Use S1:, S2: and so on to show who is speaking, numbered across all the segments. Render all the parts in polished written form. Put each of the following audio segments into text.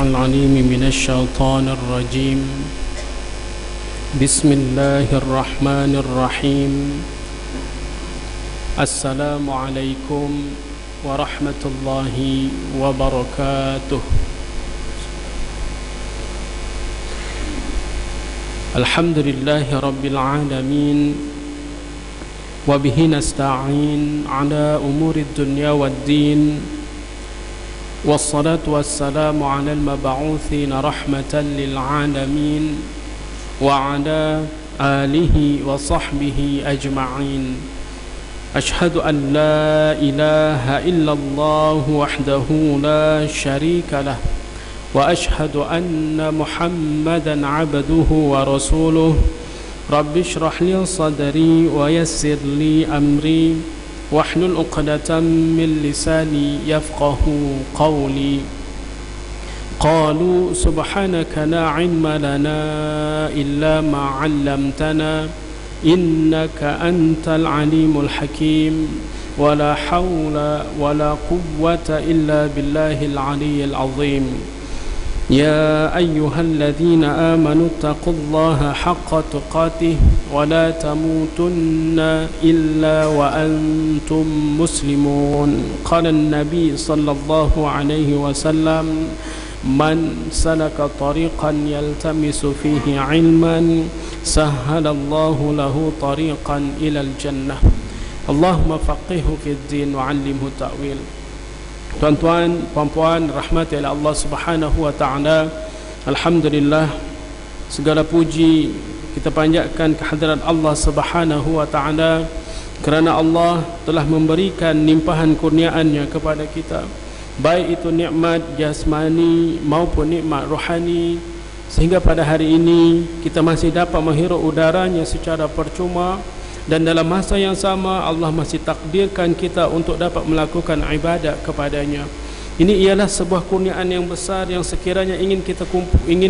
S1: العليم من الشيطان الرجيم بسم الله الرحمن الرحيم السلام عليكم ورحمة الله وبركاته الحمد لله رب العالمين وبه نستعين على أمور الدنيا والدين والصلاة والسلام على المبعوثين رحمة للعالمين وعلى آله وصحبه أجمعين أشهد أن لا إله إلا الله وحده لا شريك له وأشهد أن محمدا عبده ورسوله رب اشرح لي صدري ويسر لي أمري واحلل عقدة من لساني يفقه قولي قالوا سبحانك لا علم لنا إلا ما علمتنا إنك أنت العليم الحكيم ولا حول ولا قوة إلا بالله العلي العظيم يا أيها الذين آمنوا اتقوا الله حق تقاته ولا تموتن إلا وأنتم مسلمون قال النبي صلى الله عليه وسلم من سلك طريقا يلتمس فيه علما سهل الله له طريقا إلى الجنة اللهم فقهه في الدين وعلمه التأويل. Tuan-tuan, puan-puan, rahmati oleh Allah Subhanahu wa taala. Alhamdulillah, segala puji kita panjatkan kehadirat Allah Subhanahu wa taala kerana Allah telah memberikan limpahan kurniaannya kepada kita, baik itu nikmat jasmani maupun nikmat rohani, sehingga pada hari ini kita masih dapat menghirup udaranya secara percuma. Dan dalam masa yang sama Allah masih takdirkan kita untuk dapat melakukan ibadat kepadanya. Ini ialah sebuah kurniaan yang besar yang sekiranya ingin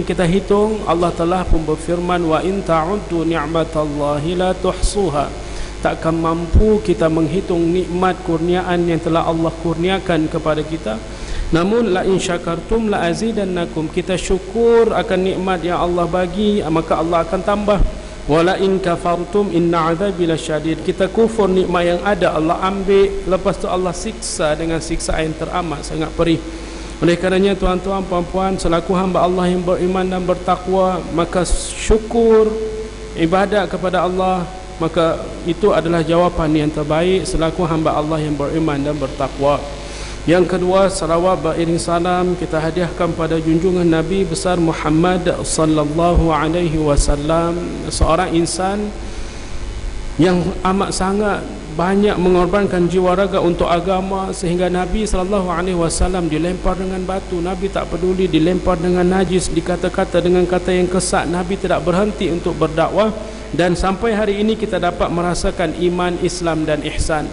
S1: kita hitung, Allah telah pun berfirman, wa in ta'uddu ni'matallahi la tuhsuha. Takkan mampu kita menghitung nikmat kurniaan yang telah Allah kurniakan kepada kita. Namun la in syakartum la azidannakum, kita syukur akan nikmat yang Allah bagi, maka Allah akan tambah. Wala in kafartum inna adzabi lasyadid, kita kufur nikmat yang ada Allah ambil, lepas tu Allah siksa dengan siksaan yang teramat sangat perih. Oleh karenanya tuan-tuan puan-puan, selaku hamba Allah yang beriman dan bertakwa, maka syukur ibadat kepada Allah, maka itu adalah jawapan yang terbaik selaku hamba Allah yang beriman dan bertakwa. Yang kedua, salawat beriring salam kita hadiahkan pada junjungan Nabi besar Muhammad sallallahu alaihi wasallam, seorang insan yang amat sangat banyak mengorbankan jiwa raga untuk agama, sehingga Nabi sallallahu alaihi wasallam dilempar dengan batu, Nabi tak peduli, dilempar dengan najis, dikata-kata dengan kata yang kesat, Nabi tidak berhenti untuk berdakwah, dan sampai hari ini kita dapat merasakan iman, Islam dan ihsan.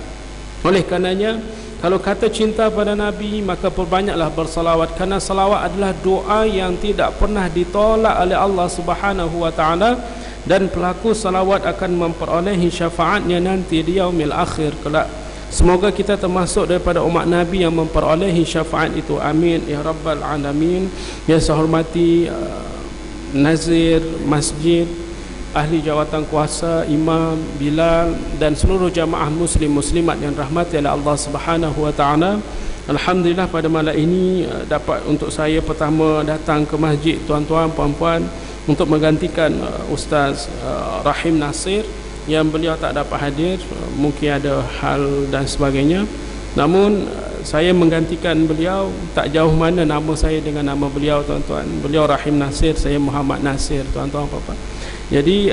S1: Oleh karenanya, kalau kata cinta pada Nabi, maka perbanyaklah bersalawat, kerana salawat adalah doa yang tidak pernah ditolak oleh Allah Subhanahu wa taala, dan pelaku salawat akan memperolehi syafaatnya nanti di yaumil akhir kelak. Semoga kita termasuk daripada umat Nabi yang memperolehi syafaat itu. Amin ya rabbal alamin. Yang saya hormati Nazir Masjid, ahli jawatan kuasa, imam, Bilal, dan seluruh jamaah muslim muslimat yang rahmati oleh Allah Subhanahu wa taala. Alhamdulillah pada malam ini dapat untuk saya pertama datang ke masjid, tuan-tuan puan-puan, untuk menggantikan Ustaz Rahim Nasir yang beliau tak dapat hadir, mungkin ada hal dan sebagainya. Namun saya menggantikan beliau, tak jauh mana nama saya dengan nama beliau, tuan-tuan. Beliau Rahim Nasir, saya Muhammad Nasir, tuan-tuan puan-puan. Jadi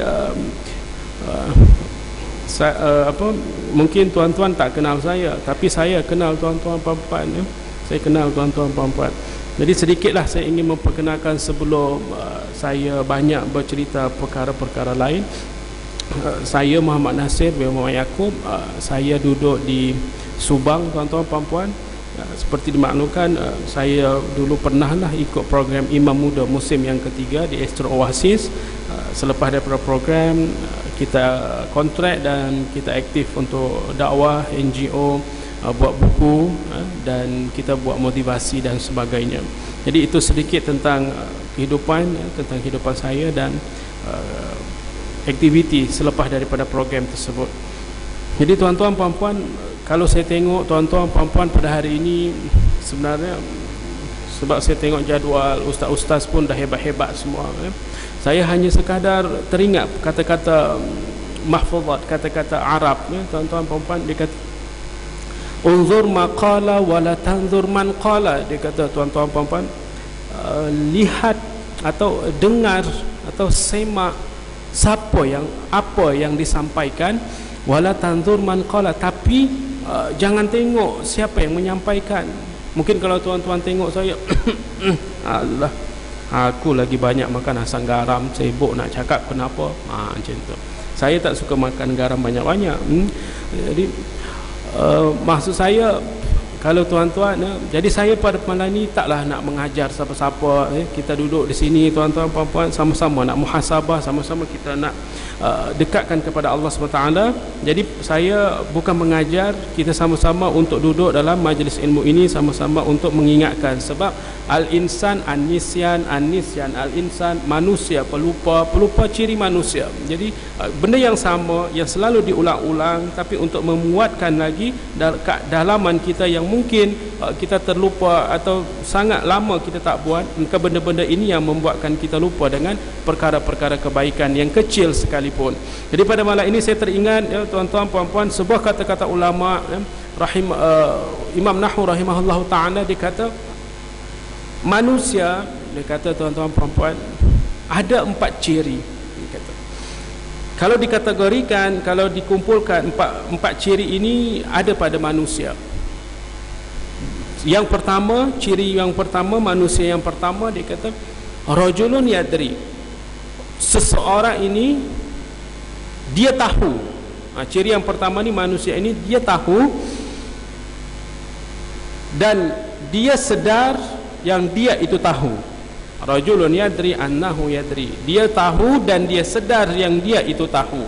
S1: mungkin tuan-tuan tak kenal saya, tapi saya kenal tuan-tuan puan-puan ya. Saya kenal tuan-tuan puan-puan. Jadi sedikitlah saya ingin memperkenalkan sebelum saya banyak bercerita perkara-perkara lain. Saya Muhammad Nasir bin Muhammad Yaakob. Saya duduk di Subang, tuan-tuan puan-puan. Seperti dimaklumkan, saya dulu pernahlah ikut program Imam Muda musim yang ketiga di Astro Oasis. Selepas daripada program, kita kontrak dan kita aktif untuk dakwah NGO buat buku, dan kita buat motivasi dan sebagainya. Jadi itu sedikit tentang kehidupan, tentang kehidupan saya dan aktiviti selepas daripada program tersebut. Jadi tuan-tuan puan-puan, kalau saya tengok tuan-tuan puan-puan pada hari ini, sebenarnya sebab saya tengok jadual ustaz-ustaz pun dah hebat-hebat semua, saya hanya sekadar teringat kata-kata mahfuzat, kata-kata Arab, tuan-tuan puan-puan. Dia kata unzur maqala wala tanzur man qala. Dia kata tuan-tuan puan-puan, lihat atau dengar atau semak apa yang disampaikan, wala tanzur man qala, tapi jangan tengok siapa yang menyampaikan. Mungkin kalau tuan-tuan tengok saya Allah, aku lagi banyak makan asam garam, sibuk nak cakap kenapa, macam tu. Saya tak suka makan garam banyak-banyak. Jadi maksud saya, kalau tuan-tuan, jadi saya pada malam ni taklah nak mengajar siapa-siapa. Kita duduk di sini tuan-tuan puan-puan, sama-sama nak muhasabah, sama-sama kita nak dekatkan kepada Allah SWT. Jadi saya bukan mengajar, kita sama-sama untuk duduk dalam majlis ilmu ini, sama-sama untuk mengingatkan. Sebab al-insan an-nisyan, al-insan manusia pelupa ciri manusia. Jadi benda yang sama yang selalu diulang-ulang, tapi untuk memuatkan lagi dalaman kita yang mungkin kita terlupa atau sangat lama kita tak buat, maka benda-benda ini yang membuatkan kita lupa dengan perkara-perkara kebaikan yang kecil sekalipun. Jadi pada malam ini saya teringat, tuan-tuan puan-puan, sebuah kata-kata ulama, Imam Nahwu rahimahullah ta'ala, dia kata manusia, dia kata tuan-tuan puan-puan, ada 4 ciri. Dia kata kalau dikategorikan, kalau dikumpulkan empat ciri ini ada pada manusia. Yang pertama, ciri yang pertama, manusia yang pertama, dia kata rajulun yadri, seseorang ini dia tahu. Ciri yang pertama ni, manusia ini dia tahu dan dia sedar yang dia itu tahu. Rajulun yadri annahu yadri, dia tahu dan dia sedar yang dia itu tahu.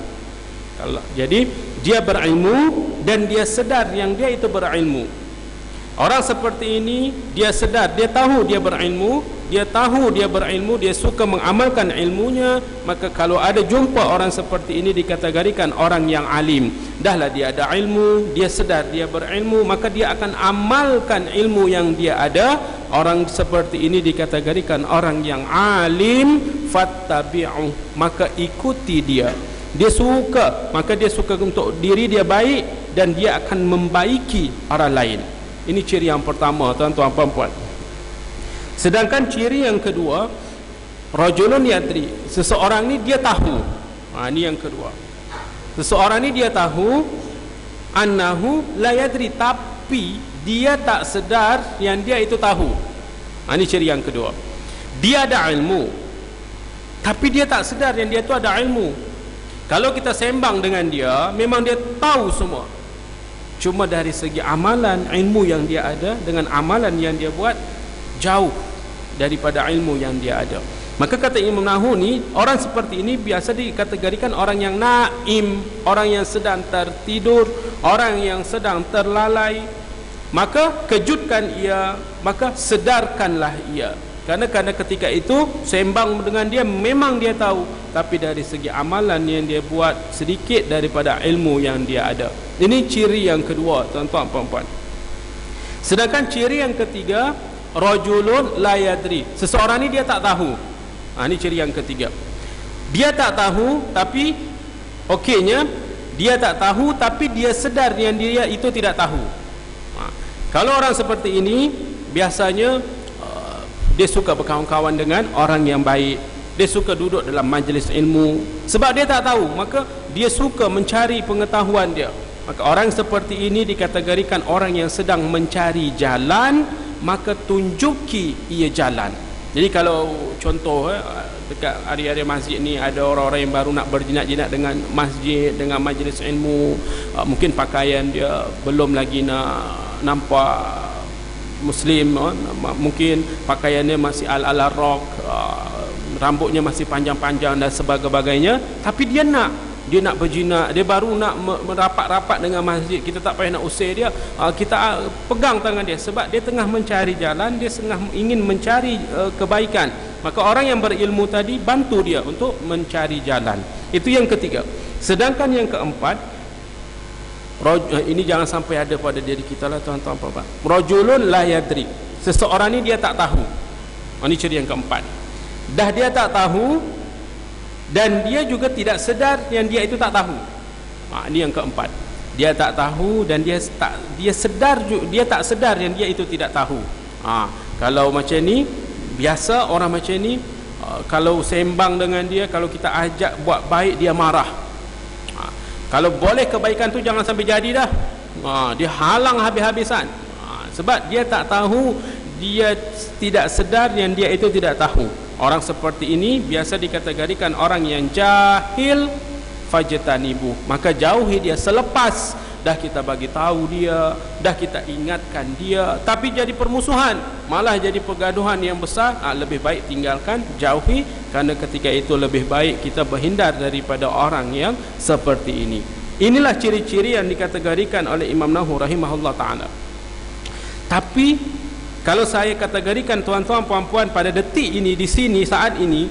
S1: Jadi dia berilmu dan dia sedar yang dia itu berilmu. Orang seperti ini, dia sedar, dia tahu dia berilmu, dia suka mengamalkan ilmunya. Maka kalau ada jumpa orang seperti ini, dikategorikan orang yang alim. Dahlah dia ada ilmu, dia sedar dia berilmu, maka dia akan amalkan ilmu yang dia ada. Orang seperti ini dikategorikan orang yang alim. Fattabi'u, maka ikuti dia. Dia suka, maka dia suka untuk diri dia baik, dan dia akan membaiki orang lain. Ini ciri yang pertama, tuan-tuan puan-puan. Sedangkan ciri yang kedua, rajulun yadri, seseorang ni dia tahu. Ini yang kedua. Seseorang ni dia tahu annahu la yadri, tapi dia tak sedar yang dia itu tahu. Ini ciri yang kedua. Dia ada ilmu, tapi dia tak sedar yang dia itu ada ilmu. Kalau kita sembang dengan dia, memang dia tahu semua, cuma dari segi amalan, ilmu yang dia ada dengan amalan yang dia buat jauh daripada ilmu yang dia ada. Maka kata Imam Nahwu ni, orang seperti ini biasa dikategorikan orang yang naim, orang yang sedang tertidur, orang yang sedang terlalai. Maka kejutkan ia, maka sedarkanlah ia. Kerana ketika itu sembang dengan dia, memang dia tahu, tapi dari segi amalan yang dia buat sedikit daripada ilmu yang dia ada. Ini ciri yang kedua, tuan-tuan puan-puan. Sedangkan ciri yang ketiga, rajulun la yadri, seseorang ni dia tak tahu. Ini ciri yang ketiga. Dia tak tahu, tapi okeynya dia tak tahu, tapi dia sedar yang dia itu tidak tahu. Kalau orang seperti ini, biasanya dia suka berkawan-kawan dengan orang yang baik, dia suka duduk dalam majlis ilmu. Sebab dia tak tahu, maka dia suka mencari pengetahuan dia. Maka orang seperti ini dikategorikan orang yang sedang mencari jalan, maka tunjuki ia jalan. Jadi kalau contoh dekat area-area masjid ni ada orang-orang yang baru nak berjinak-jinak dengan masjid, dengan majlis ilmu, mungkin pakaian dia belum lagi nak nampak Muslim, mungkin pakaiannya masih ala-ala rock, rambutnya masih panjang-panjang dan sebagainya, tapi dia nak dia nak berzina, dia baru nak merapat-rapat dengan masjid, kita tak payah nak usir dia, kita pegang tangan dia sebab dia tengah mencari jalan, dia tengah ingin mencari kebaikan. Maka orang yang berilmu tadi bantu dia untuk mencari jalan. Itu yang ketiga. Sedangkan yang keempat, ini jangan sampai ada pada diri kita lah tuan-tuan puan-puan. Rajulun la yadri, seseorang ni dia tak tahu. Ini ciri yang keempat. Dah dia tak tahu, dan dia juga tidak sedar yang dia itu tak tahu. Ini yang keempat. Dia tak tahu dan dia tak sedar yang dia itu tidak tahu. Kalau macam ni, biasa orang macam ni, kalau sembang dengan dia, kalau kita ajak buat baik, dia marah. Kalau boleh kebaikan tu jangan sampai jadi dah. Dia halang habis-habisan. Sebab dia tak tahu, dia tidak sedar yang dia itu tidak tahu. Orang seperti ini biasa dikategorikan orang yang jahil fajtanibu. Maka jauhi dia. Selepas dah kita bagi tahu dia, dah kita ingatkan dia, tapi jadi permusuhan, malah jadi pergaduhan yang besar, lebih baik tinggalkan, jauhi. Kerana ketika itu lebih baik kita berhindar daripada orang yang seperti ini. Inilah ciri-ciri yang dikategorikan oleh Imam Nawawi rahimahullah ta'ala. Tapi kalau saya kategorikan tuan-tuan puan-puan pada detik ini, di sini, saat ini,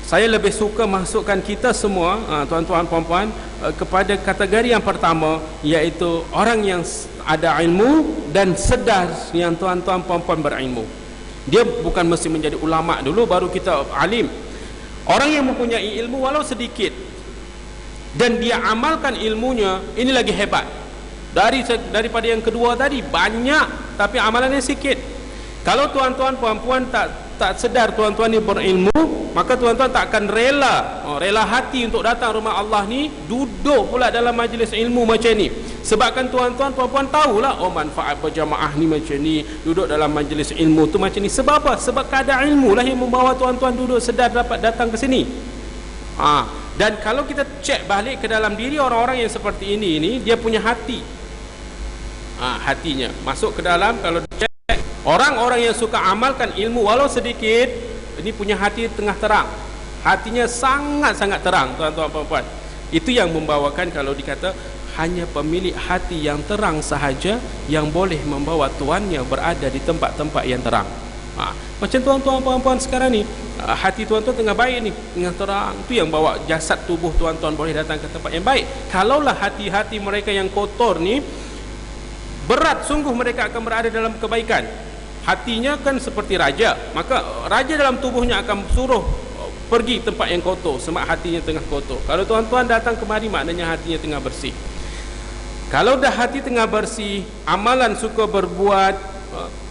S1: saya lebih suka masukkan kita semua, tuan-tuan puan-puan, kepada kategori yang pertama, iaitu orang yang ada ilmu dan sedar yang tuan-tuan puan-puan berilmu. Dia bukan mesti menjadi ulama dulu baru kita alim. Orang yang mempunyai ilmu walau sedikit dan dia amalkan ilmunya, ini lagi hebat daripada yang kedua tadi, banyak tapi amalannya sikit. Kalau tuan-tuan puan-puan tak sedar tuan-tuan ni berilmu, maka tuan-tuan tak akan rela hati untuk datang rumah Allah ni, duduk pula dalam majlis ilmu macam ni. Sebabkan tuan-tuan puan-puan tahulah, manfaat berjamaah ni macam ni, duduk dalam majlis ilmu tu macam ni. Sebab apa? Sebab kadar ilmu lah yang membawa tuan-tuan duduk sedar dapat datang ke sini. Dan kalau kita cek balik ke dalam diri orang-orang yang seperti ini, dia punya hati. Hatinya masuk ke dalam, kalau cek orang-orang yang suka amalkan ilmu walau sedikit, ini punya hati tengah terang, hatinya sangat-sangat terang tuan-tuan puan-puan. Itu yang membawakan, kalau dikata hanya pemilik hati yang terang sahaja yang boleh membawa tuannya berada di tempat-tempat yang terang. Macam tuan-tuan puan-puan sekarang ni, hati tuan-tuan tengah baik ni, tengah terang, itu yang bawa jasad tubuh tuan-tuan boleh datang ke tempat yang baik. Kalaulah hati-hati mereka yang kotor ni, berat sungguh mereka akan berada dalam kebaikan. Hatinya kan seperti raja, maka raja dalam tubuhnya akan suruh pergi tempat yang kotor sebab hatinya tengah kotor. Kalau tuan-tuan datang kemari, maknanya hatinya tengah bersih. Kalau dah hati tengah bersih, amalan suka berbuat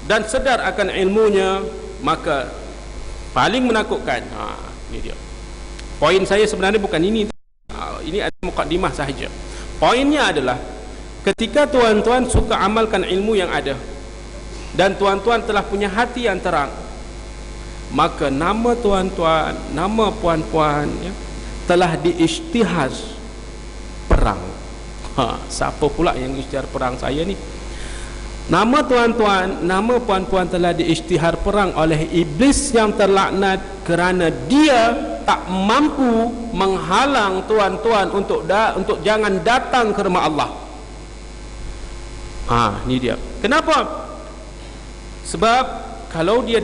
S1: dan sedar akan ilmunya, maka paling menakutkan, ini dia. Poin saya sebenarnya bukan ini. Ini ada mukadimah sahaja. Poinnya adalah, ketika tuan-tuan suka amalkan ilmu yang ada dan tuan-tuan telah punya hati yang terang, maka nama tuan-tuan, nama puan-puan telah diisytihar perang. Siapa pula yang isytihar perang saya ni? Nama tuan-tuan, nama puan-puan telah diisytihar perang oleh iblis yang terlaknat, kerana dia tak mampu menghalang tuan-tuan untuk jangan datang ke rumah Allah. Ni dia. Kenapa? Sebab kalau dia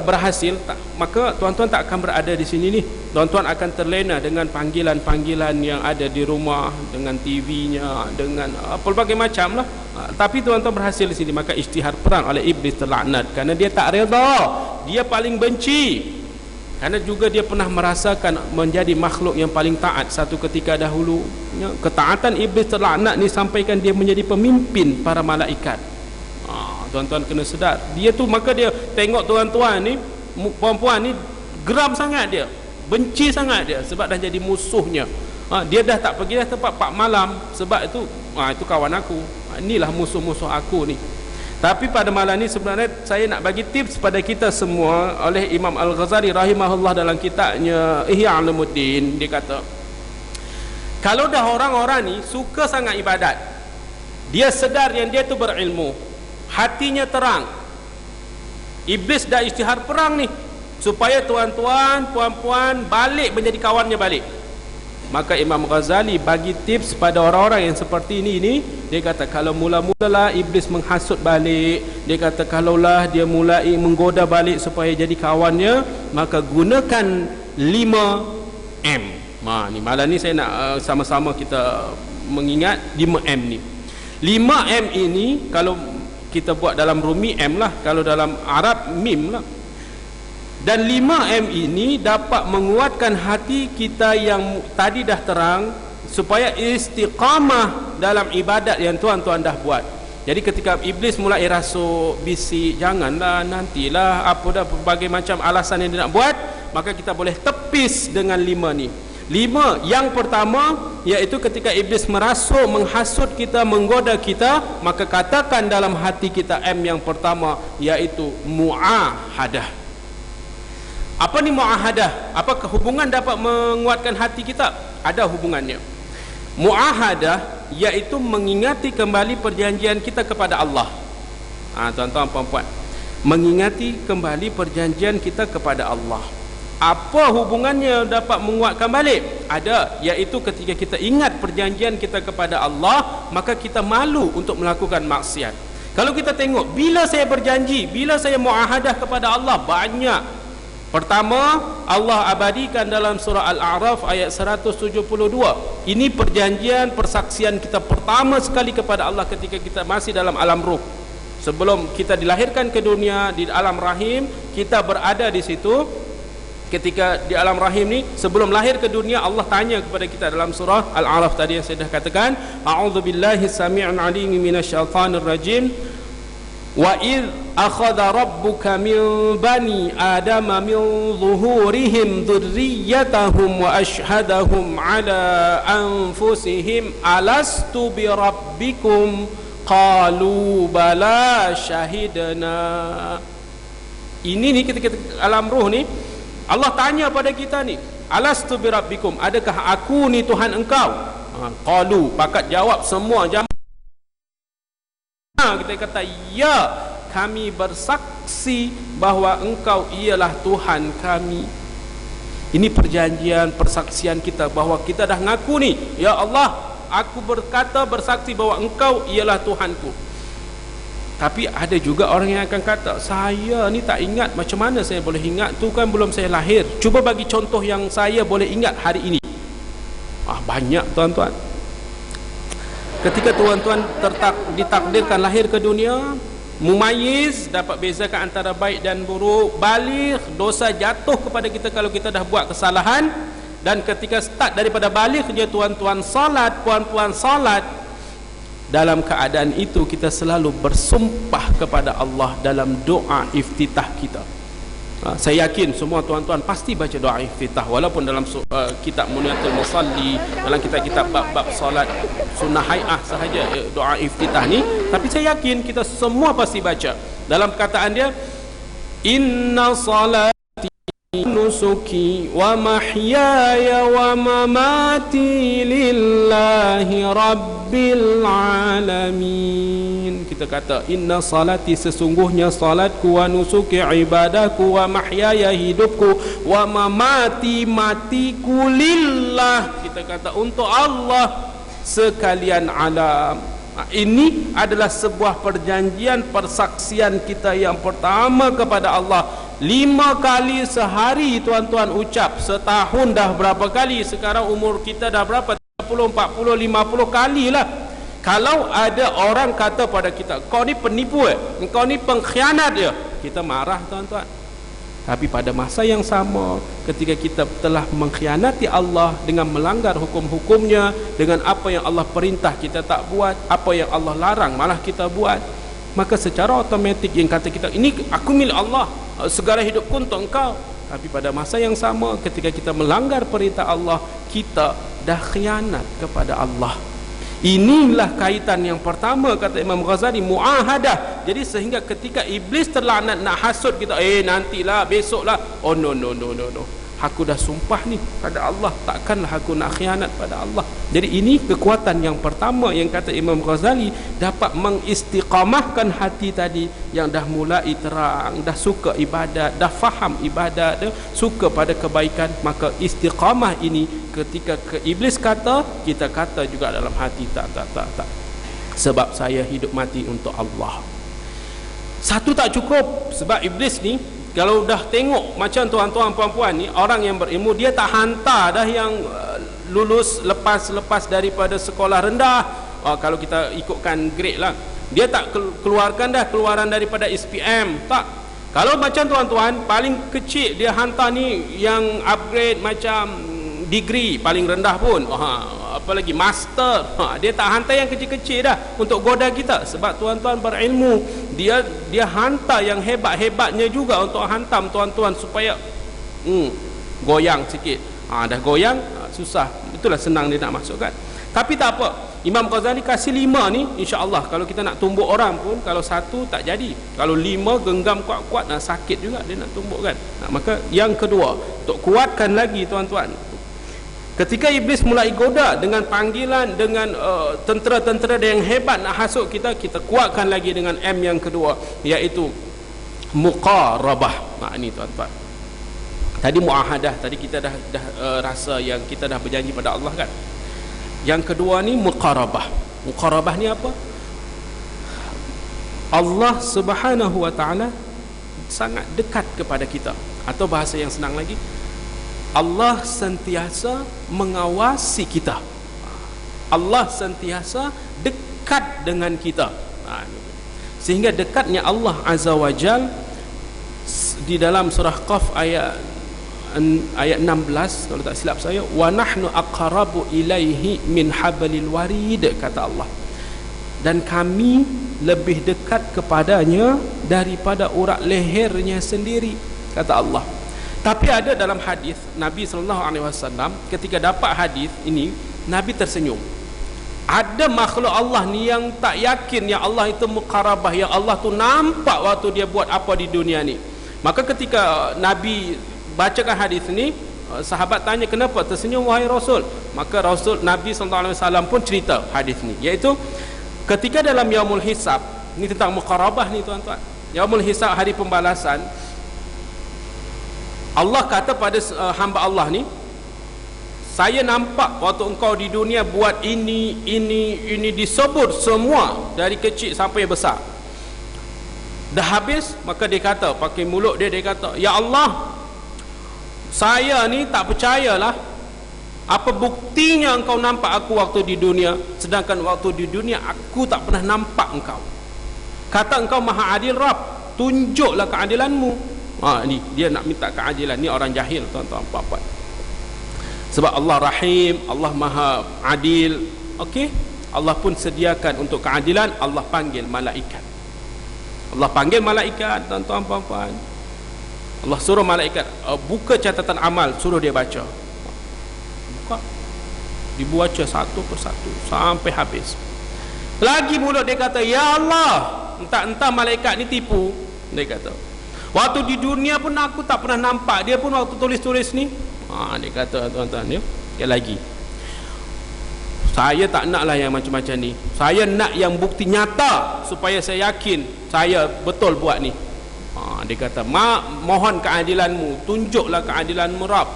S1: berhasil, maka tuan-tuan tak akan berada di sini ni. Tuan-tuan akan terlena dengan panggilan-panggilan yang ada di rumah, dengan TV-nya, dengan pelbagai macam lah. Tapi tuan-tuan berhasil di sini, maka isytihar perang oleh iblis terlaknat, kerana dia tak redha, dia paling benci. Kerana juga dia pernah merasakan menjadi makhluk yang paling taat satu ketika dahulu. Ketaatan iblis terlaknat ni sampaikan dia menjadi pemimpin para malaikat. Tuan-tuan kena sedar, dia tu, maka dia tengok tuan-tuan ni, puan-puan ni, geram sangat dia, benci sangat dia, sebab dah jadi musuhnya. Dia dah tak pergi dah tempat Pak Malam, sebab itu itu kawan aku, inilah musuh-musuh aku ni. Tapi pada malam ni sebenarnya saya nak bagi tips pada kita semua oleh Imam Al-Ghazali rahimahullah dalam kitabnya Ihya Ulumuddin. Dia kata, kalau dah orang-orang ni suka sangat ibadat, dia sedar yang dia tu berilmu, hatinya terang, iblis dah isytihar perang ni supaya tuan-tuan puan-puan balik menjadi kawannya balik. Maka Imam Ghazali bagi tips pada orang-orang yang seperti ini, dia kata kalau mula-mulalah iblis menghasut balik, dia kata kalaulah dia mulai menggoda balik supaya jadi kawannya, maka gunakan 5M. Ni malam ni saya nak sama-sama kita mengingat 5M ni. 5M ini kalau kita buat dalam Rumi M lah, kalau dalam Arab Mim lah. Dan 5M ini dapat menguatkan hati kita yang tadi dah terang, supaya istiqamah dalam ibadat yang tuan-tuan dah buat. Jadi ketika iblis mulai rasuk, bisik, janganlah, nantilah, apa dah berbagai macam alasan yang dia nak buat, maka kita boleh tepis dengan 5 ni. 5, yang pertama iaitu ketika iblis merasuk, menghasut kita, menggoda kita, maka katakan dalam hati kita M yang pertama, iaitu mu'ahadah. Apa ni mu'ahadah? Apa hubungan dapat menguatkan hati kita? Ada hubungannya. Mu'ahadah iaitu mengingati kembali perjanjian kita kepada Allah. Tuan-tuan puan-puan, mengingati kembali perjanjian kita kepada Allah. Apa hubungannya dapat menguatkan balik? Ada, iaitu ketika kita ingat perjanjian kita kepada Allah, maka kita malu untuk melakukan maksiat. Kalau kita tengok, bila saya berjanji, bila saya mu'ahadah kepada Allah, banyak. Pertama, Allah abadikan dalam surah Al-A'raf ayat 172. Ini perjanjian, persaksian kita pertama sekali kepada Allah ketika kita masih dalam alam ruh. Sebelum kita dilahirkan ke dunia, di alam rahim, kita berada di situ. Ketika di alam rahim ni, sebelum lahir ke dunia, Allah tanya kepada kita dalam surah Al-A'raf tadi yang saya dah katakan, a'udzubillahi sami'un 'alim minasyaitanir rajim. Wa idh akhadha rabbuka min bani adama min zuhurihim dhurriyyatahum wa ashhadahum ala anfusihim alastu bi rabbikum qalu bala syahidna. Ini ni ketika alam ruh ni, Allah tanya pada kita ni, alastu bi rabbikum, adakah aku ni Tuhan engkau? Qalu, pakat jawab semua jamaah. Kita kata, ya, kami bersaksi bahawa engkau ialah Tuhan kami. Ini perjanjian, persaksian kita bahawa kita dah ngaku ni, ya Allah, aku berkata, bersaksi bahawa engkau ialah Tuhanku. Tapi ada juga orang yang akan kata, saya ni tak ingat, macam mana saya boleh ingat, tu kan belum saya lahir. Cuba bagi contoh yang saya boleh ingat hari ini. Banyak tuan-tuan. Ketika tuan-tuan ditakdirkan lahir ke dunia, mumayyiz, dapat bezakan antara baik dan buruk, baligh, dosa jatuh kepada kita kalau kita dah buat kesalahan, dan ketika start daripada balighnya tuan-tuan salat, puan-puan salat, dalam keadaan itu kita selalu bersumpah kepada Allah dalam doa iftitah kita. Saya yakin semua tuan-tuan pasti baca doa iftitah, walaupun dalam kitab Muniatul Musalli, dalam kitab-kitab bab-bab solat sunnah hai'ah sahaja doa iftitah ni, tapi saya yakin kita semua pasti baca. Dalam perkataan dia, inna salati nusuki wa mahyaya wa mamati lillahi rabbil alamin. Kita kata, inna salati, sesungguhnya salatku, wa nusuki, ibadahku, wa mahyaya, hidupku, wa mamati, matiku, lillah, kita kata untuk Allah sekalian alam. Ini adalah sebuah perjanjian, persaksian kita yang pertama kepada Allah. 5 kali sehari tuan-tuan ucap. Setahun dah berapa kali? Sekarang umur kita dah berapa? 30, 40, 50 kali lah. Kalau ada orang kata pada kita, kau ni penipu, kau ni pengkhianat dia, kita marah tuan-tuan. Tapi pada masa yang sama, ketika kita telah mengkhianati Allah dengan melanggar hukum-hukumnya, dengan apa yang Allah perintah kita tak buat, apa yang Allah larang malah kita buat, maka secara automatik yang kata kita, ini aku milik Allah, segala hidupku untuk engkau. Tapi pada masa yang sama, ketika kita melanggar perintah Allah, kita dah khianat kepada Allah. Inilah kaitan yang pertama, kata Imam Ghazali, mu'ahadah. Jadi sehingga ketika iblis terlaknat nak hasut kita, nantilah, besoklah, oh no. Aku dah sumpah ni pada Allah, takkanlah aku nak khianat pada Allah. Jadi ini kekuatan yang pertama yang kata Imam Ghazali dapat mengistiqamahkan hati tadi yang dah mulai terang, dah suka ibadat, dah faham ibadat, dah suka pada kebaikan. Maka istiqamah ini ketika iblis kata, kita kata juga dalam hati, tak. Sebab saya hidup mati untuk Allah. Satu tak cukup, sebab iblis ni kalau dah tengok macam tuan-tuan puan-puan ni, orang yang berilmu, dia tak hantar dah yang lulus lepas daripada sekolah rendah. Kalau kita ikutkan grade lah, dia tak keluarkan dah keluaran daripada SPM, tak. Kalau macam tuan-tuan, paling kecil dia hantar ni yang upgrade macam degree paling rendah pun, apalagi master. Dia tak hantar yang kecil-kecil dah untuk goda kita. Sebab tuan-tuan berilmu, dia hantar yang hebat-hebatnya juga untuk hantam tuan-tuan supaya goyang sikit. Dah goyang, susah. Itulah senang dia nak masukkan. Tapi tak apa, Imam Ghazali kasih 5 ni, insya-Allah kalau kita nak tumbuk orang pun, kalau 1 tak jadi, kalau 5 genggam kuat-kuat, sakit juga dia nak tumbukkan. Maka yang kedua, untuk kuatkan lagi tuan-tuan, ketika iblis mulai goda dengan panggilan, dengan tentera-tentera yang hebat nak hasut kita, kita kuatkan lagi dengan M yang kedua, iaitu muqarabah. Ini tuan-tuan, tadi muahadah, tadi kita dah rasa yang kita dah berjanji pada Allah kan. Yang kedua ni muqarabah. Muqarabah ni apa? Allah Subhanahu wa taala sangat dekat kepada kita, atau bahasa yang senang lagi, Allah sentiasa mengawasi kita. Allah sentiasa dekat dengan kita. Sehingga dekatnya Allah Azza wa Jal di dalam surah Qaf ayat 16 kalau tak silap saya, wa nahnu aqrabu ilaihi min hablil warid, kata Allah, dan kami lebih dekat kepadanya daripada urat lehernya sendiri, kata Allah. Tapi ada dalam hadis Nabi SAW ketika dapat hadis ini, Nabi tersenyum. Ada makhluk Allah ni yang tak yakin yang Allah itu muqarabah, yang Allah tu nampak waktu dia buat apa di dunia ni. Maka ketika Nabi bacakan hadis ni, sahabat tanya, kenapa tersenyum wahai Rasul? Maka Nabi SAW pun cerita hadis ni, iaitu ketika dalam yaumul hisab ni, tentang muqarabah ni tuan-tuan, yaumul hisab, hari pembalasan, Allah kata pada hamba Allah ni, saya nampak waktu engkau di dunia buat ini, disebut semua dari kecil sampai besar. Dah habis, maka dia kata, pakai mulut dia kata, ya Allah, saya ni tak percayalah, apa buktinya engkau nampak aku waktu di dunia, sedangkan waktu di dunia aku tak pernah nampak engkau. Kata engkau maha adil Rabb, tunjuklah keadilanmu. Ni dia nak minta keadilan. Ni orang jahil tuan-tuan puan-puan. Sebab Allah Rahim, Allah Maha Adil. Okey, Allah pun sediakan untuk keadilan. Allah panggil malaikat. Allah panggil malaikat tuan-tuan puan-puan. Allah suruh malaikat buka catatan amal, suruh dia baca. Buka, dibaca satu persatu sampai habis. Lagi mulut dia kata, ya Allah, entah malaikat ni tipu. Dia kata, waktu di dunia pun aku tak pernah nampak dia pun waktu tulis-tulis ni. Dia kata tuan-tuan, dia lagi, saya tak naklah yang macam-macam ni. Saya nak yang bukti nyata supaya saya yakin saya betul buat ni. Dia kata, mohon keadilanmu, tunjuklah keadilanmu Rabb.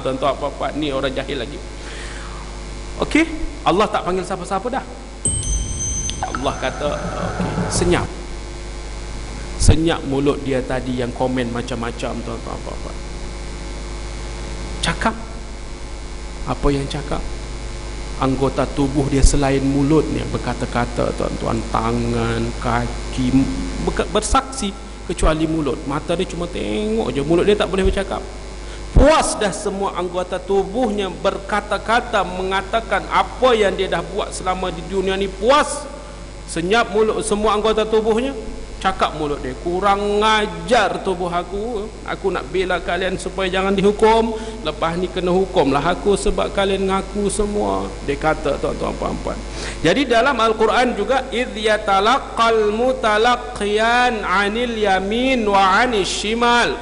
S1: Tuan-tuan apa-apa, ni orang jahil lagi. Okey, Allah tak panggil siapa-siapa dah. Allah kata, senyap. Senyap mulut dia tadi yang komen macam-macam tuan-tuan apa-apa. Cakap. Apa yang cakap? Anggota tubuh dia selain mulut ni berkata-kata tuan-tuan, tangan, kaki bersaksi, kecuali mulut. Mata dia cuma tengok je, mulut dia tak boleh bercakap. Puas dah semua anggota tubuhnya berkata-kata, mengatakan apa yang dia dah buat selama di dunia ni. Puas. Senyap mulut semua anggota tubuhnya. Cakap mulut dia, kurang ngajar tubuh aku nak bela kalian supaya jangan dihukum, lepas ni kena hukumlah aku sebab kalian ngaku semua. Dia kata tuan-tuan puan-puan. Jadi dalam Al-Quran juga, idh yatalaqal mutalaqqiyan 'anil yamin wa 'anil shimal.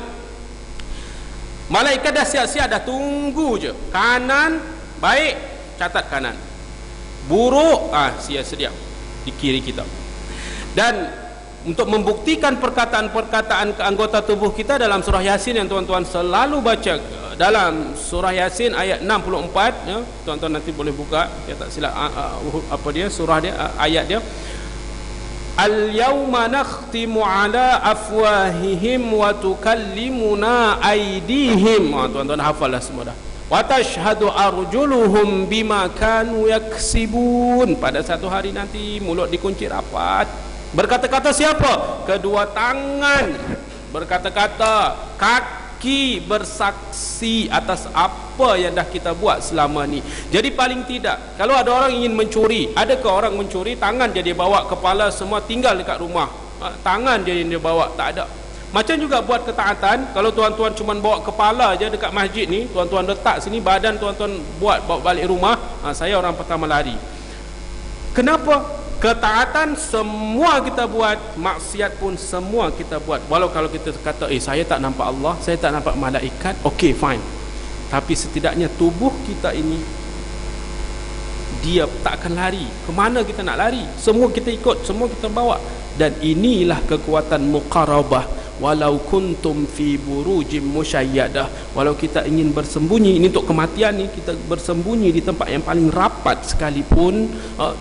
S1: Malaikat dah siap-siap, dah tunggu je. Kanan baik, catat kanan. Buruk, siap-siap di kiri kita. Dan untuk membuktikan perkataan-perkataan anggota tubuh kita dalam surah Yasin yang tuan-tuan selalu baca, dalam surah Yasin ayat 64 ya, tuan-tuan nanti boleh buka, saya tak silap apa dia surah dia, ayat dia. Al-yawma nakhtimu ala afwahihim wa tukallimuna aydihim. Tuan-tuan hafal dah semua dah. Wa tashhadu arjuluhum bima kanu yaksibun. Pada satu hari nanti mulut dikunci rapat. Berkata-kata siapa? Kedua tangan berkata-kata, kaki bersaksi atas apa yang dah kita buat selama ni. Jadi paling tidak, kalau ada orang ingin mencuri, adakah orang mencuri tangan dia bawa, kepala semua tinggal dekat rumah, tangan dia yang dia bawa? Tak ada. Macam juga buat ketaatan, kalau tuan-tuan cuma bawa kepala je dekat masjid ni, tuan-tuan letak sini, badan tuan-tuan bawa balik rumah, saya orang pertama lari. Kenapa? Ketaatan semua kita buat, maksiat pun semua kita buat. Walau kalau kita kata saya tak nampak Allah, saya tak nampak malaikat, okey fine, tapi setidaknya tubuh kita ini dia tak akan lari. Kemana kita nak lari? Semua kita ikut, semua kita bawa. Dan inilah kekuatan muqarabah. Walau kuntum fi burujim musyayyadah, walau kita ingin bersembunyi, ini untuk kematian ni, kita bersembunyi di tempat yang paling rapat sekalipun,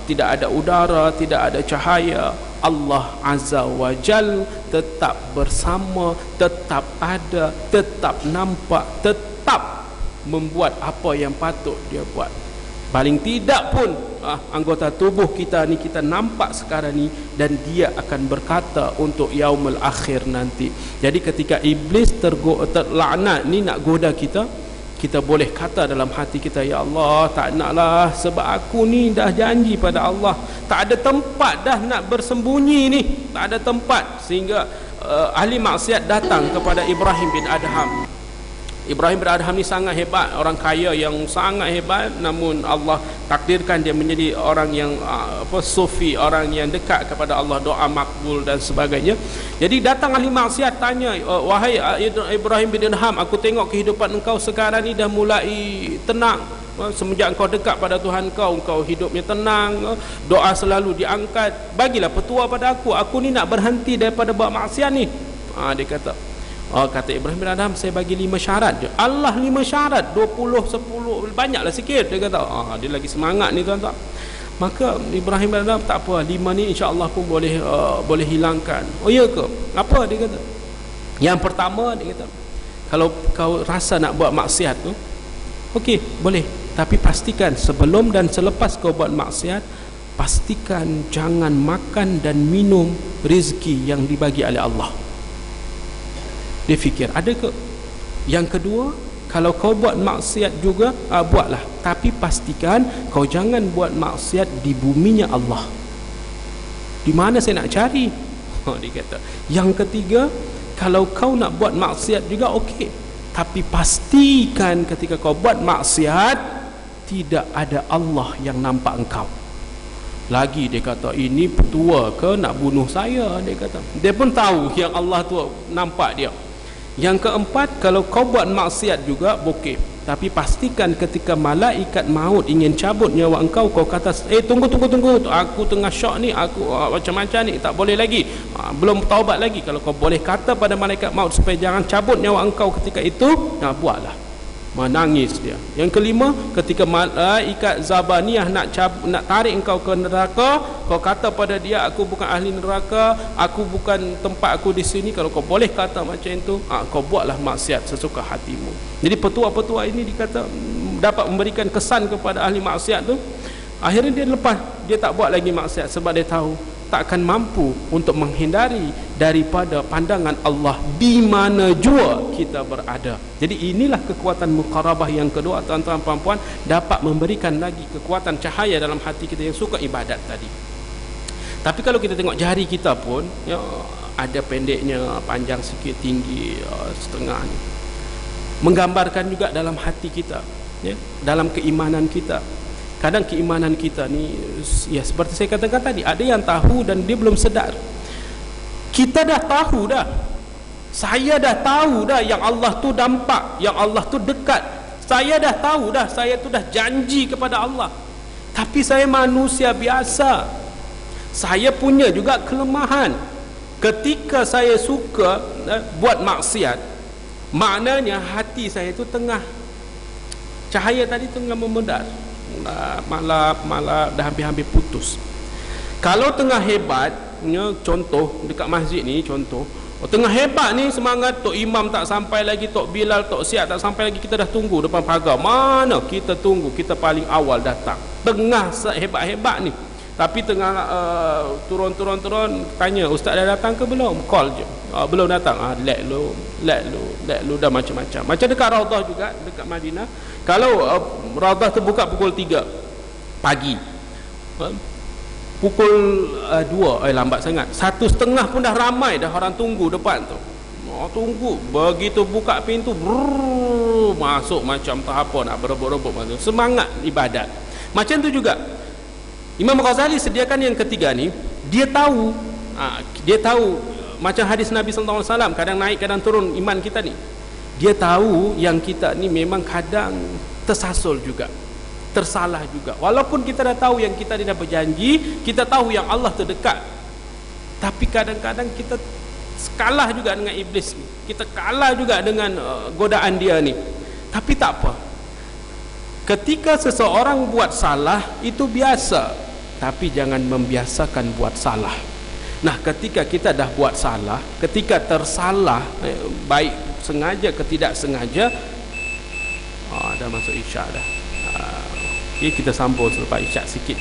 S1: tidak ada udara, tidak ada cahaya, Allah Azza wa Jal tetap bersama, tetap ada, tetap nampak, tetap membuat apa yang patut dia buat. Paling tidak pun anggota tubuh kita ni kita nampak sekarang ni, dan dia akan berkata untuk yaumul akhir nanti. Jadi ketika iblis terlaknat ni nak goda kita, kita boleh kata dalam hati kita, ya Allah, tak naklah, sebab aku ni dah janji pada Allah, tak ada tempat dah nak bersembunyi ni, tak ada tempat. Sehingga ahli maksiat datang kepada Ibrahim bin Adham. Ibrahim bin Adham ni sangat hebat, orang kaya yang sangat hebat, namun Allah takdirkan dia menjadi orang yang sufi, orang yang dekat kepada Allah, doa makbul dan sebagainya. Jadi datang ahli maksiat tanya, wahai Ibrahim bin Adham, aku tengok kehidupan engkau sekarang ni dah mulai tenang, semenjak engkau dekat pada Tuhan engkau hidupnya tenang, doa selalu diangkat, bagilah petua pada aku ni nak berhenti daripada buat maksiat ni. Dia kata, kata Ibrahim bin Adham, saya bagi 5 syarat je. Allah 5 syarat, 20, 10, banyaklah sikit. Dia kata, dia lagi semangat ni tuan-tuan. Maka Ibrahim bin Adham, tak apa, 5 ni insya-Allah pun boleh hilangkan. Oh ya ke? Apa dia kata? Yang pertama dia kata, kalau kau rasa nak buat maksiat tu, okey, boleh. Tapi pastikan sebelum dan selepas kau buat maksiat, pastikan jangan makan dan minum rezeki yang dibagi oleh Allah. Dia fikir, ada ke? Yang kedua, kalau kau buat maksiat juga, buatlah, tapi pastikan kau jangan buat maksiat di buminya Allah. Di mana saya nak cari? Dia kata. Yang ketiga, kalau kau nak buat maksiat juga, okey, tapi pastikan ketika kau buat maksiat tidak ada Allah yang nampak engkau. Lagi dia kata, ini petua ke nak bunuh saya? Dia kata, dia pun tahu yang Allah tu nampak dia. Yang keempat, kalau kau buat maksiat juga, okey, tapi pastikan ketika malaikat maut ingin cabut nyawa engkau, kau kata, tunggu, aku tengah syok ni, aku macam-macam ni, tak boleh lagi, belum taubat lagi. Kalau kau boleh kata pada malaikat maut supaya jangan cabut nyawa engkau ketika itu, buatlah. Menangis dia. Yang kelima, ketika malaikat Zabaniyah nak tarik engkau ke neraka, kau kata pada dia, aku bukan ahli neraka, aku bukan tempat aku di sini. Kalau kau boleh kata macam itu, kau buatlah maksiat sesuka hatimu. Jadi petua-petua ini dikata dapat memberikan kesan kepada ahli maksiat tu. Akhirnya dia lepas, dia tak buat lagi maksiat, sebab dia tahu tak akan mampu untuk menghindari daripada pandangan Allah di mana jua kita berada. Jadi inilah kekuatan muqarabah yang kedua, tuan-tuan puan-puan, dapat memberikan lagi kekuatan cahaya dalam hati kita yang suka ibadat tadi. Tapi kalau kita tengok jari kita pun, ya, ada pendeknya, panjang sikit, tinggi setengah ni, menggambarkan juga dalam hati kita, ya, dalam keimanan kita. Kadang keimanan kita ni, ya, seperti saya katakan tadi, ada yang tahu dan dia belum sedar. Kita dah tahu dah, Saya dah tahu dah yang Allah tu nampak, yang Allah tu dekat. Saya dah tahu dah, saya tu dah janji kepada Allah. Tapi saya manusia biasa. Saya punya juga kelemahan. Ketika saya suka buat maksiat, maknanya hati saya tu tengah, cahaya tadi tengah memedar, malah dah hampir-hampir putus. Kalau tengah hebat, contoh dekat masjid ni, contoh tengah hebat ni, semangat Tok Imam tak sampai lagi, Tok Bilal, Tok Siap tak sampai lagi, kita dah tunggu depan pagar. Mana kita tunggu, kita paling awal datang. Tengah hebat-hebat ni, tapi tengah turun, tanya, ustaz dah datang ke belum? Call je, belum datang. Let lu dah macam-macam. Macam dekat Raudah juga, dekat Madinah. Kalau Raudah terbuka pukul 3 pagi, pukul 2 lambat sangat, 1:30 pun dah ramai dah orang tunggu depan tu. Tunggu, begitu buka pintu, masuk macam tak apa, nak berebut-rebut, semangat ibadat. Macam tu juga Imam Ghazali sediakan yang ketiga ni. Dia tahu, macam hadis Nabi sallallahu alaihi wasallam, kadang naik kadang turun iman kita ni. Dia tahu yang kita ni memang kadang tersasul juga, tersalah juga. Walaupun kita dah tahu yang kita ni dah berjanji, kita tahu yang Allah terdekat, tapi kadang-kadang kita kalah juga dengan iblis ni. Kita kalah juga dengan godaan dia ni. Tapi tak apa. Ketika seseorang buat salah, itu biasa. Tapi jangan membiasakan buat salah. Nah, ketika kita dah buat salah, ketika tersalah, baik sengaja ke tidak sengaja, dah masuk isyak dah. Okay, kita sambung selepas isyak sikit.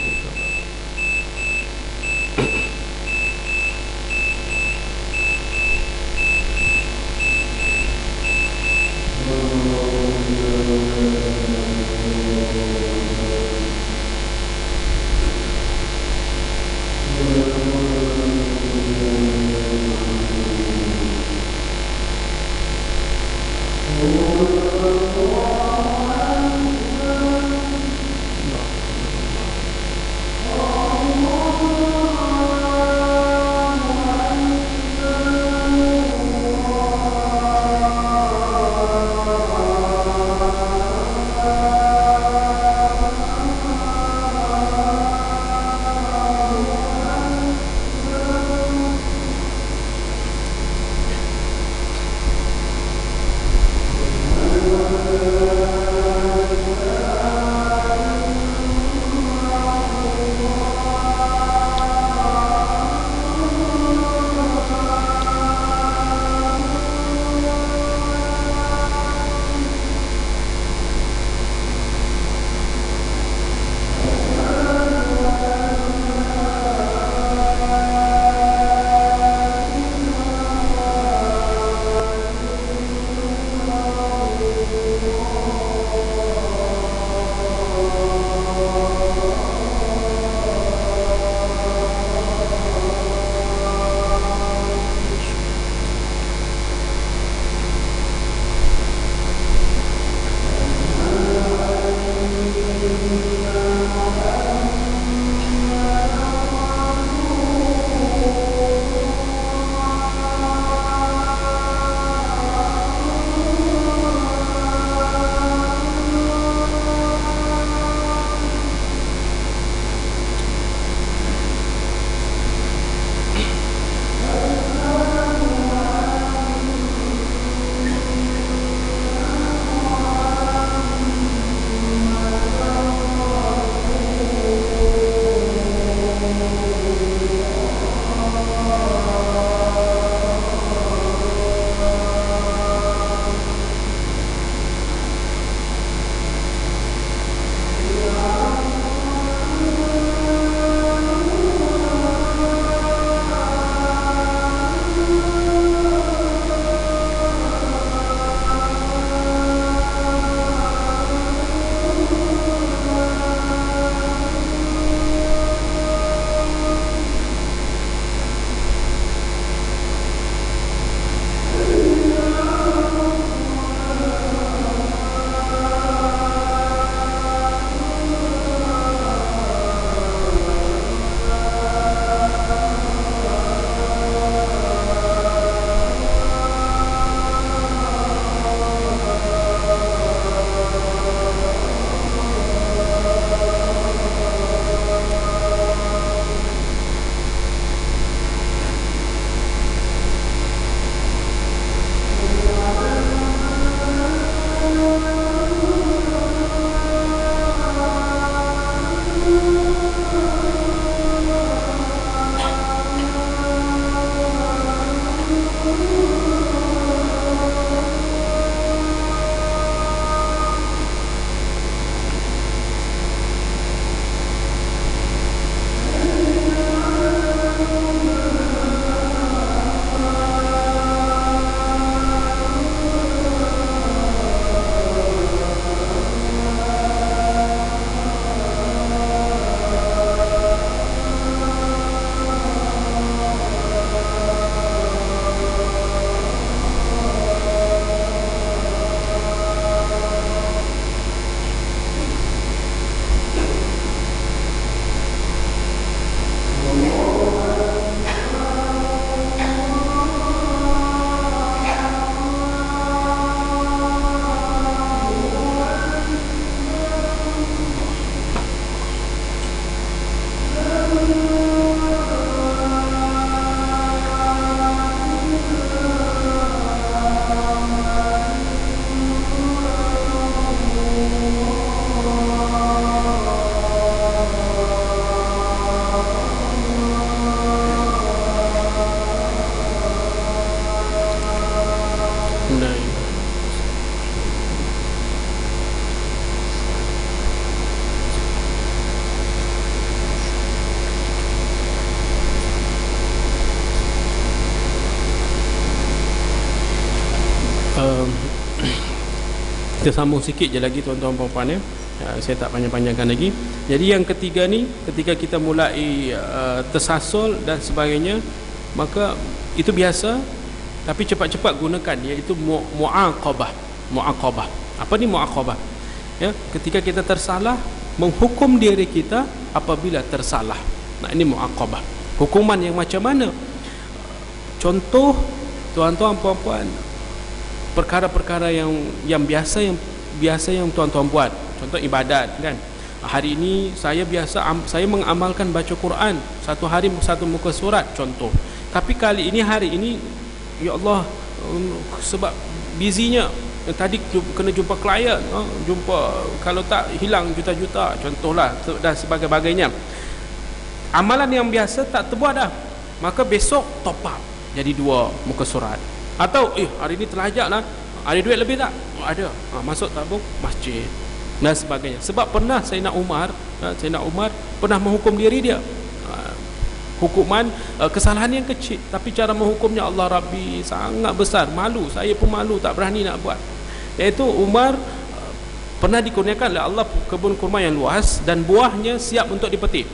S1: Kita sambung sikit je lagi tuan-tuan puan-puan ya. Saya tak panjang-panjangkan lagi. Jadi yang ketiga ni, ketika kita mulai tersasul dan sebagainya, maka itu biasa, tapi cepat-cepat gunakan, iaitu muaqabah. Muaqabah. Apa ni muaqabah? Ya, ketika kita tersalah, menghukum diri kita apabila tersalah. Nah, ini muaqabah. Hukuman yang macam mana? Contoh tuan-tuan puan-puan, perkara-perkara yang biasa yang tuan-tuan buat. Contoh ibadat kan. Hari ini saya mengamalkan baca Quran satu hari satu muka surat contoh. Tapi hari ini ya Allah, sebab busynya tadi kena jumpa klien, kalau tak hilang juta-juta contohlah, dan sebagainya. Amalan yang biasa tak terbuat dah, maka besok top up jadi 2 muka surat. Atau hari ini terlajak lah, ada duit lebih tak? Ada, masuk tabung masjid dan sebagainya. Sebab pernah Sayyidina Umar pernah menghukum diri dia, hukuman kesalahan yang kecil, tapi cara menghukumnya Allah Rabbi sangat besar. Malu, saya pun malu, tak berani nak buat. Iaitu Umar pernah dikurniakan oleh Allah kebun kurma yang luas dan buahnya siap untuk dipetik.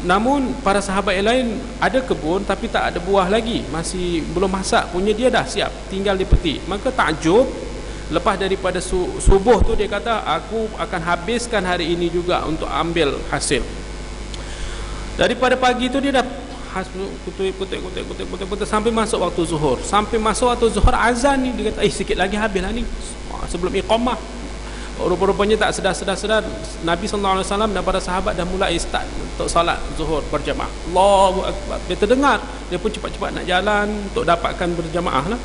S1: Namun para sahabat yang lain ada kebun tapi tak ada buah lagi, masih belum masak punya, dia dah siap, tinggal dipetik. Maka takjub, lepas daripada subuh tu dia kata, aku akan habiskan hari ini juga untuk ambil hasil. Daripada pagi tu dia dah kutuk sampai masuk waktu zuhur. Sampai masuk waktu zuhur azan ni, dia kata sikit lagi habis lah ni, sebelum iqamah. Rupa-rupanya tak sedar Nabi SAW dan para sahabat dah mulai start untuk salat zuhur berjamaah. Allahu Akbar. Dia terdengar, dia pun cepat-cepat nak jalan untuk dapatkan berjamaah lah.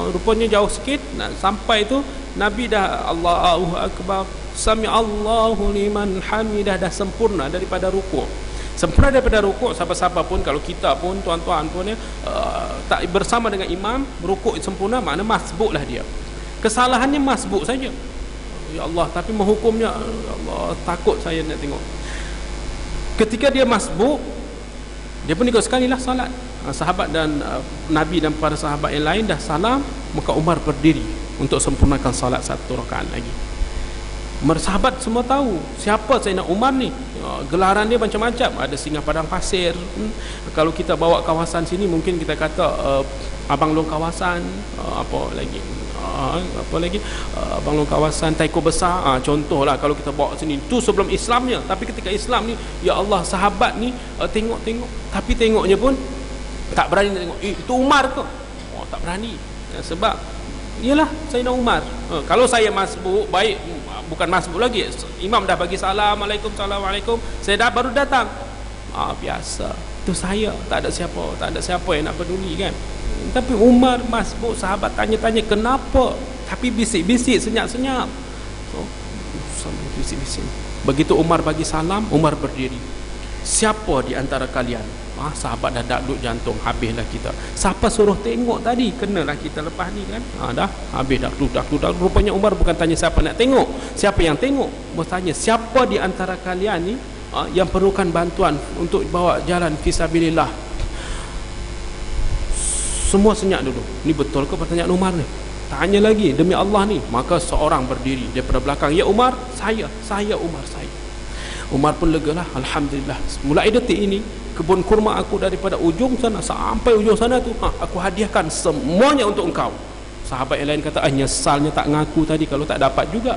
S1: Rupanya jauh sikit nak sampai tu, Nabi dah Allahu Akbar, Sami Allahu liman hamidah, dah sempurna daripada rukuk. Sempurna daripada rukuk, siapa-siapa pun, kalau kita pun tuan-tuan pun tak bersama dengan imam, rukuk sempurna, makna masbuk lah dia. Kesalahannya masbuk saja. Ya Allah, tapi menghukumnya, ya Allah, takut saya nak tengok. Ketika dia masbuk, dia pun ikut sekali lah salat. Sahabat dan Nabi dan para sahabat yang lain dah salam, maka Umar berdiri untuk sempurnakan salat 1 rakaat lagi. Sahabat semua tahu siapa Sayyidina Umar ni. Gelaran dia macam-macam, ada singa padang pasir. Kalau kita bawa kawasan sini mungkin kita kata Abang Long kawasan, apa lagi Abang Long kawasan Taiko besar, contohlah kalau kita bawa sini. Tu sebelum Islamnya, tapi ketika Islam ni, ya Allah, sahabat ni tengok, tapi tengoknya pun tak berani nak tengok. Itu Umar ke? Tak berani. Sebab ialah Sayyidina Umar. Kalau saya masbuk, baik, bukan masbuk lagi, imam dah bagi salam, Assalamualaikum, saya dah baru datang, biasa, itu saya, tak ada siapa yang nak peduli kan. Tapi Umar masbuk, sahabat tanya-tanya kenapa, tapi bisik-bisik, senyap-senyap, bisik-bisik. Begitu Umar bagi salam, Umar berdiri. Siapa di antara kalian? Sahabat dah duduk jantung, habislah kita. Siapa suruh tengok tadi? Kenalah kita lepas ni kan. Dah habis dah duduk. Rupanya Umar bukan tanya siapa nak tengok, siapa yang tengok. Bertanya siapa di antara kalian ni yang perlukan bantuan untuk bawa jalan fisabilillah. Semua senyap dulu. Ni betul ke pertanyaan Umar ni? Tanya lagi, demi Allah ni. Maka seorang berdiri daripada belakang, ya Umar, saya Umar, saya. Umar pun legalah, alhamdulillah. Mulai detik ini, kebun kurma aku daripada ujung sana sampai ujung sana tu, aku hadiahkan semuanya untuk engkau. Sahabat yang lain kata, nyesalnya tak ngaku tadi kalau tak dapat juga.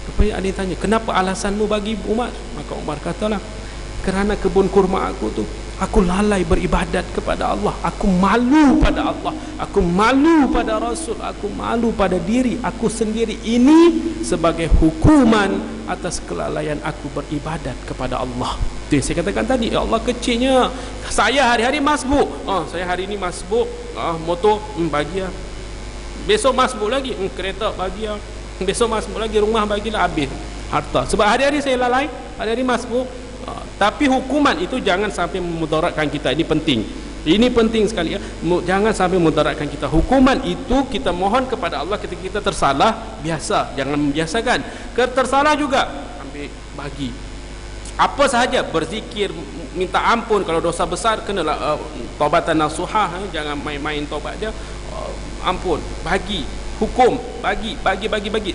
S1: Rupanya ada yang tanya, kenapa alasanmu bagi Umar? Maka Umar katalah, kerana kebun kurma aku tu, aku lalai beribadat kepada Allah. Aku malu pada Allah, aku malu pada Rasul, aku malu pada diri aku sendiri. Ini sebagai hukuman atas kelalaian aku beribadat kepada Allah. Itu yang saya katakan tadi, ya Allah kecilnya saya hari-hari masbuk. Saya hari ini masbuk, motor bagi lah. Besok masbuk lagi, kereta bagi lah. Besok masbuk lagi, rumah bagilah, habis harta. Sebab hari-hari saya lalai, hari-hari masbuk. Tapi hukuman itu jangan sampai memudaratkan kita. Ini penting. Ini penting sekali ya. Jangan sampai memudaratkan kita. Hukuman itu kita mohon kepada Allah ketika kita tersalah, biasa, jangan membiasakan. Tersalah juga ambil bagi. Apa sahaja, berzikir, minta ampun kalau dosa besar, kenalah taubatan nasuhah, jangan main-main taubat dia. Ampun, bagi. hukum, bagi.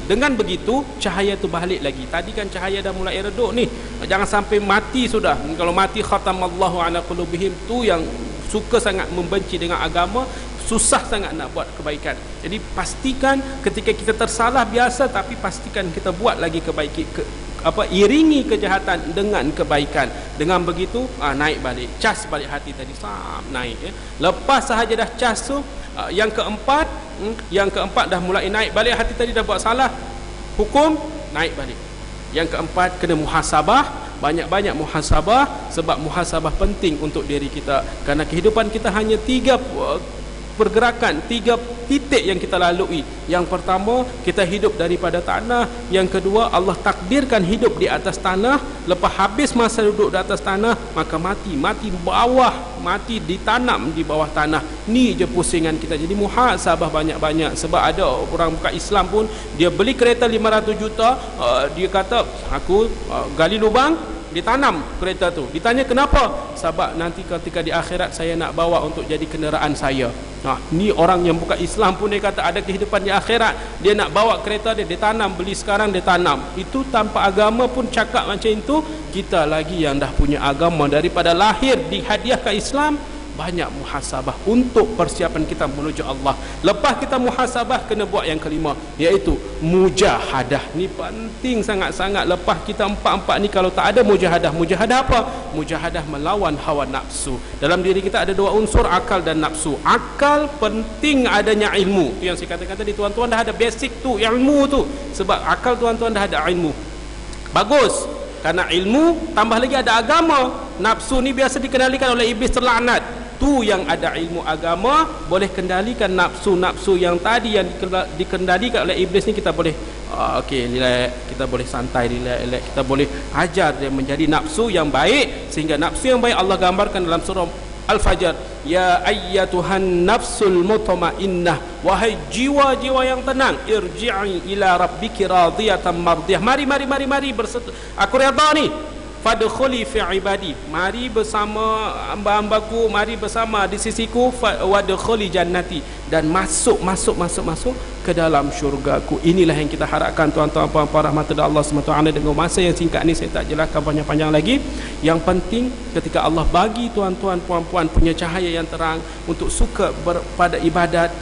S1: Dengan begitu cahaya tu balik lagi. Tadi kan cahaya dah mulai redup ni, jangan sampai mati sudah. Kalau mati khatamallahu ala qulubihim, tu yang suka sangat membenci dengan agama, susah sangat nak buat kebaikan. Jadi pastikan ketika kita tersalah biasa, tapi pastikan kita buat lagi iringi kejahatan dengan kebaikan. Dengan begitu naik balik, cas balik hati tadi, naik ya. Lepas sahaja dah cas tu, yang keempat dah mulai naik balik hati tadi, dah buat salah, hukum naik balik. Yang keempat, kena muhasabah, banyak-banyak muhasabah, sebab muhasabah penting untuk diri kita, kerana kehidupan kita hanya 3 pergerakan, 3 titik yang kita lalui. Yang pertama, kita hidup daripada tanah. Yang kedua, Allah takdirkan hidup di atas tanah. Lepas habis masa duduk di atas tanah, maka mati bawah, mati ditanam di bawah tanah. Ni je pusingan kita. Jadi muhasabah banyak-banyak. Sebab ada orang bukan Islam pun, dia beli kereta 500 juta, dia kata aku gali lubang, ditanam kereta tu. Ditanya kenapa? Sebab nanti ketika di akhirat saya nak bawa untuk jadi kenderaan saya. Ni orang yang bukan Islam pun dia kata ada kehidupan di akhirat. Dia nak bawa kereta dia, ditanam, beli sekarang ditanam. Itu tanpa agama pun cakap macam itu. Kita lagi yang dah punya agama, daripada lahir dihadiahkan Islam, banyak muhasabah untuk persiapan kita menuju Allah. Lepas kita muhasabah, kena buat yang kelima, iaitu mujahadah. Ni penting sangat-sangat. Lepas kita empat-empat ni, kalau tak ada mujahadah apa? Mujahadah melawan hawa nafsu. Dalam diri kita ada 2 unsur, akal dan nafsu. Akal penting adanya ilmu. Itu yang saya katakan tadi, tuan-tuan dah ada basic tu, ilmu tu. Sebab akal tuan-tuan dah ada ilmu, bagus. Karena ilmu tambah lagi ada agama. Nafsu ni biasa dikendalikan oleh iblis terlaknat. Tu yang ada ilmu agama boleh kendalikan nafsu-nafsu yang tadi yang dikendalikan oleh iblis ni. Kita boleh relax, kita boleh santai, relax, kita boleh ajar dia menjadi nafsu yang baik. Sehingga nafsu yang baik Allah gambarkan dalam surah Al-Fajr, ya ayyatuhan nafsul mutmainnah, wahai jiwa-jiwa yang tenang, irji'i ila rabbiki radiyatan mardiyah. Mari aku redha ni. Fadkhuli fi ibadi, mari bersama hamba-hambaku, mari bersama di sisiku. Wadkhuli jannati, dan masuk ke dalam syurgaku. Inilah yang kita harapkan tuan-tuan puan-puan rahmatullah Allah SWT. Dengan masa yang singkat ni saya tak jelaskan panjang-panjang lagi. Yang penting ketika Allah bagi tuan-tuan puan-puan punya cahaya yang terang untuk suka pada ibadat,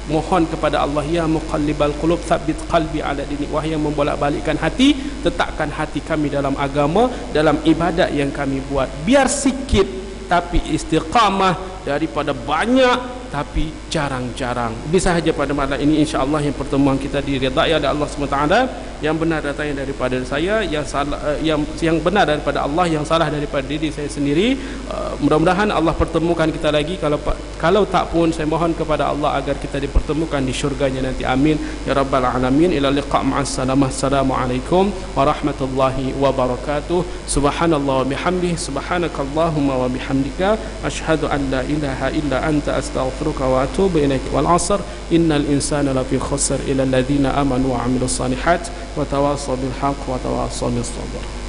S1: mohon kepada Allah, ya muqallibal qulub tsabbit qalbi ala dinik, wahai yang membolak-balikkan hati, tetapkan hati kami dalam agama, dalam ibadat yang kami buat. Biar sikit tapi istiqamah, daripada banyak tapi jarang-jarang. Bisa saja pada malam ini insya-Allah yang pertemuan kita diridai oleh Allah SWT. Yang benar datangnya daripada saya, yang salah yang benar daripada Allah, yang salah daripada diri saya sendiri. Mudah-mudahan Allah pertemukan kita lagi. Kalau tak pun, saya mohon kepada Allah agar kita dipertemukan di syurganya nanti. Amin ya rabbal alamin. Ila liqa' ma'as salamah. Assalamualaikum warahmatullahi wabarakatuh. Subhanallah wa bihamdihi, subhanakallahumma wa bihamdika, asyhadu an la ilaha illa anta, astaghfiruka wa atubu ilaik. Wal 'asr innal insana lafi khusr illa alladhina amanu wa 'amilus salihat wa tawassaw bil haqq wa tawassaw bis sabr.